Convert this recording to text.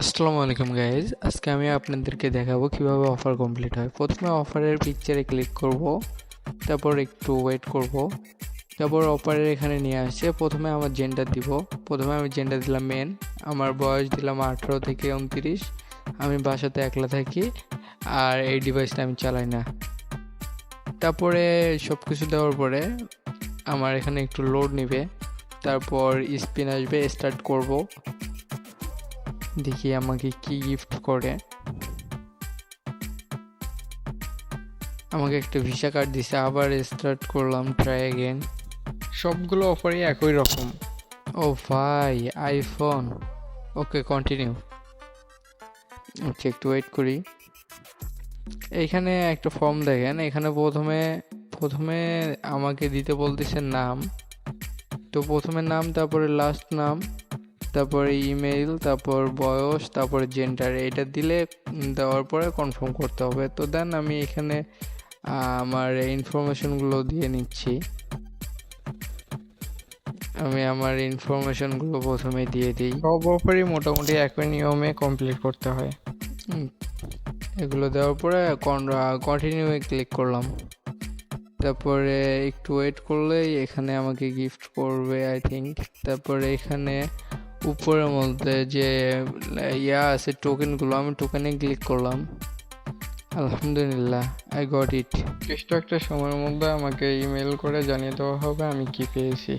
আসসালামু আলাইকুম গাইজ, আজকে আমি আপনাদেরকে দেখাবো কিভাবে অফার কমপ্লিট হয়। প্রথমে অফারের পিকচারে ক্লিক করব, তারপর একটু ওয়েট করব, তারপর অফারের এখানে নিয়ে আসছে। প্রথমে আমার জেন্ডার দিব। প্রথমে আমি জেন্ডার দিলাম মেন, আমার বয়স দিলাম 18 থেকে 29, আমি বাসাতে একলা থাকি আর এই ডিভাইসটা আমি চালাই না। তারপরে সব কিছু দেওয়ার পরে আমার এখানে একটু লোড নেবে, তারপর স্পিন আসবে, স্টার্ট করব। দেখি আমাকে কি গিফট করে। আমাকে একটা ভিসা কার্ড দিছে, আবার স্টার্ট করলাম, ট্রাই অ্যাগেন। সবগুলো অফারই একই রকম। ও ভাই, আইফোন। ওকে, কন্টিনিউ। আচ্ছা, একটু ওয়েট করি। এইখানে একটা ফর্ম দেখেন, এখানে প্রথমে প্রথমে আমাকে দিতে বলতেছে নাম। তো প্রথমে নাম, তারপরে লাস্ট নাম, তারপরে ইমেইল, তারপর বয়স, তারপরে জেন্ডার। এটা দিলে দেওয়ার পরে কনফার্ম করতে হবে। তো দেন আমি এখানে আমার ইনফরমেশনগুলো দিয়ে নিচ্ছি। আমি আমার ইনফরমেশনগুলো প্রথমে দিয়ে দিই। সব অফারই মোটামুটি একই নিয়মে কমপ্লিট করতে হয়। এগুলো দেওয়ার পরে কন্টিনিউ ক্লিক করলাম। তারপরে একটু ওয়েট করলেই এখানে আমাকে গিফট করবে আই থিঙ্ক। তারপরে এখানে উপরের মধ্যে যে আছে টোকেনগুলো, আমি টোকেনে ক্লিক করলাম। আলহামদুলিল্লাহ, আই গট ইট। একটা সময়ের মধ্যে আমাকে ইমেল করে জানিয়ে দেওয়া হবে আমি কি পেয়েছি।